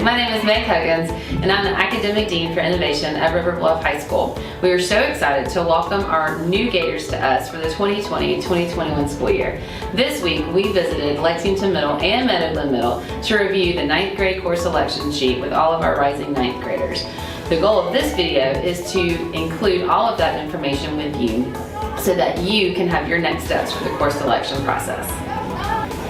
my name is Meg Huggins, and I'm the Academic Dean for Innovation at River Bluff High School. We are so excited to welcome our new Gators to us for the 2020-2021 school year. This week, we visited Lexington Middle and Meadowland Middle to review the 9th grade course selection sheet with all of our rising 9th graders. The goal of this video is to include all of that information with you so that you can have your next steps for the course selection process.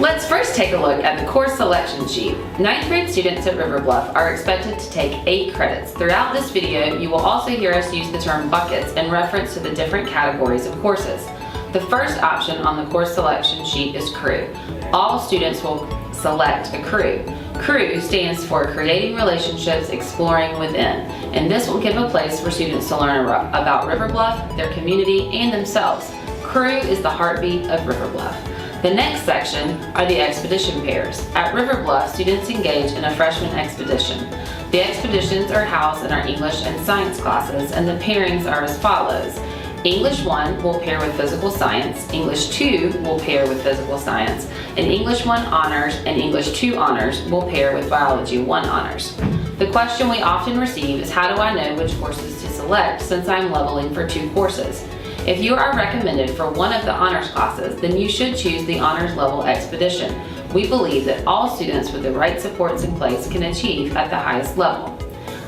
Let's first take a look at the course selection sheet. 9th grade students at River Bluff are expected to take 8 credits. Throughout this video, you will also hear us use the term buckets in reference to the different categories of courses. The first option on the course selection sheet is crew. All students will select a crew. Crew stands for Creating Relationships, Exploring Within, and this will give a place for students to learn about River Bluff, their community, and themselves. Crew is the heartbeat of River Bluff. The next section are the expedition pairs. At River Bluff, students engage in a freshman expedition. The expeditions are housed in our English and science classes, and the pairings are as follows. English 1 will pair with physical science, English 2 will pair with physical science, and English 1 honors and English 2 honors will pair with biology 1 honors. The question we often receive is, how do I know which courses to select since I'm leveling for 2 courses? If you are recommended for one of the honors classes, then you should choose the honors level expedition. We believe that all students with the right supports in place can achieve at the highest level.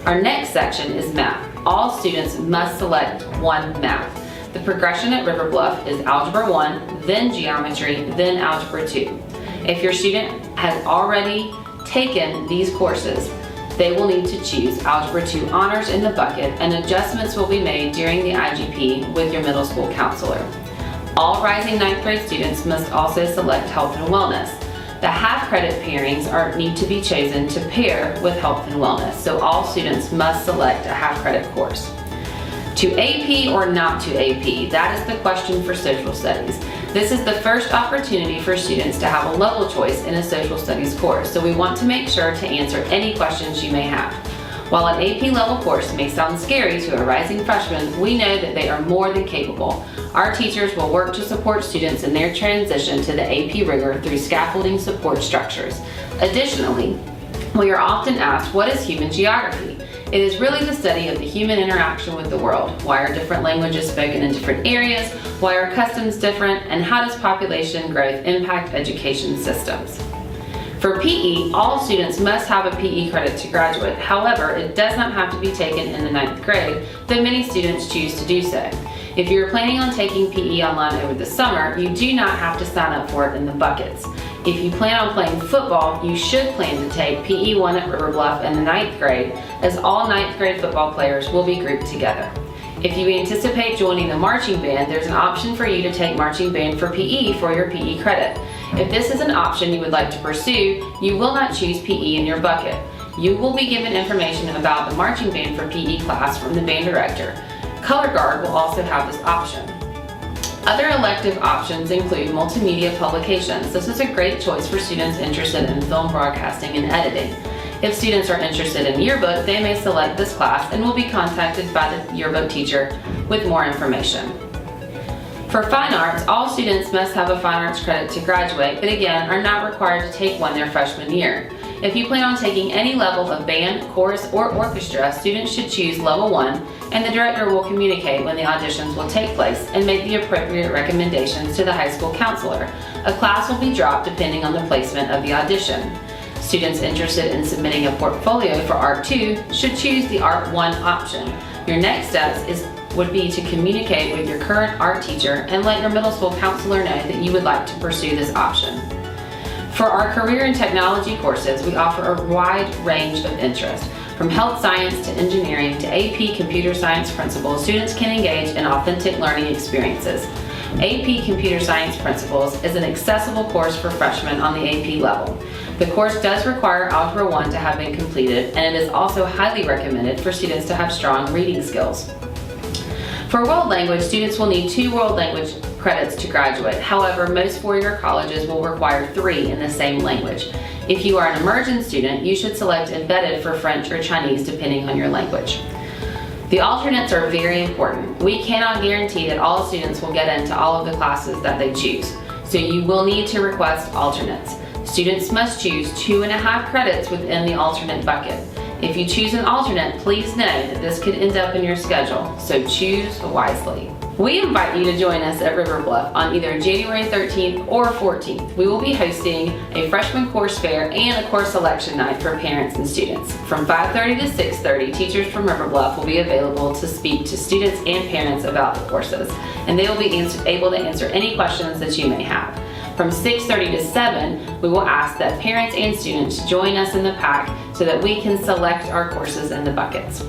Our next section is math. All students must select 1 math. The progression at River Bluff is Algebra 1, then Geometry, then Algebra 2. If your student has already taken these courses, they will need to choose Algebra 2 honors in the bucket, and adjustments will be made during the IGP with your middle school counselor. All rising 9th grade students must also select Health and Wellness. The half credit pairings need to be chosen to pair with Health and Wellness, so all students must select a half credit course. To AP or not to AP, that is the question for social studies. This is the first opportunity for students to have a level choice in a social studies course, so we want to make sure to answer any questions you may have. While an AP level course may sound scary to a rising freshman, we know that they are more than capable. Our teachers will work to support students in their transition to the AP rigor through scaffolding support structures. Additionally, we are often asked, what is human geography? It is really the study of the human interaction with the world. Why are different languages spoken in different areas? Why are customs different? And how does population growth impact education systems? For PE, all students must have a PE credit to graduate. However, it does not have to be taken in the 9th grade, though many students choose to do so. If you're planning on taking PE online over the summer, you do not have to sign up for it in the buckets. If you plan on playing football, you should plan to take PE 1 at River Bluff in the 9th grade, as all 9th grade football players will be grouped together. If you anticipate joining the marching band, there's an option for you to take marching band for PE for your PE credit. If this is an option you would like to pursue, you will not choose PE in your bucket. You will be given information about the marching band for PE class from the band director. Color Guard will also have this option. Other elective options include multimedia publications. This is a great choice for students interested in film broadcasting and editing. If students are interested in yearbook, they may select this class and will be contacted by the yearbook teacher with more information. For fine arts, all students must have a fine arts credit to graduate, but again, are not required to take one their freshman year. If you plan on taking any level of band, chorus, or orchestra, students should choose level 1, and the director will communicate when the auditions will take place and make the appropriate recommendations to the high school counselor. A class will be dropped depending on the placement of the audition. Students interested in submitting a portfolio for Art 2 should choose the Art 1 option. Your next steps would be to communicate with your current art teacher and let your middle school counselor know that you would like to pursue this option. For our career and technology courses, we offer a wide range of interest. From health science to engineering to AP computer science principles, students can engage in authentic learning experiences. AP Computer Science Principles is an accessible course for freshmen on the AP level. The course does require Algebra 1 to have been completed, and it is also highly recommended for students to have strong reading skills. For world language, students will need 2 world language credits to graduate. However, most four-year colleges will require 3 in the same language. If you are an immersion student, you should select embedded for French or Chinese depending on your language. The alternates are very important. We cannot guarantee that all students will get into all of the classes that they choose, so you will need to request alternates. Students must choose 2.5 credits within the alternate bucket. If you choose an alternate, please know that this could end up in your schedule, so choose wisely. We invite you to join us at River Bluff on either January 13th or 14th. We will be hosting a freshman course fair and a course selection night for parents and students. From 5:30 to 6:30, teachers from River Bluff will be available to speak to students and parents about the courses, and they will be able to answer any questions that you may have. From 6:30 to 7, we will ask that parents and students join us in the pack so that we can select our courses in the buckets.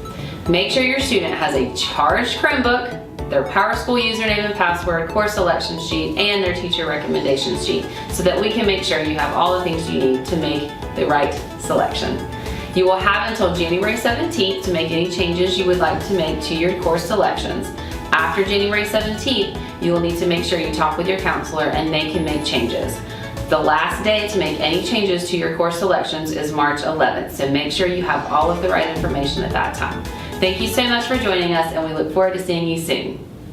Make sure your student has a charged Chromebook, their PowerSchool username and password, course selection sheet, and their teacher recommendation sheet so that we can make sure you have all the things you need to make the right selection. You will have until January 17th to make any changes you would like to make to your course selections. After January 17th, you will need to make sure you talk with your counselor and they can make changes. The last day to make any changes to your course selections is March 11th, so make sure you have all of the right information at that time. Thank you so much for joining us, and we look forward to seeing you soon.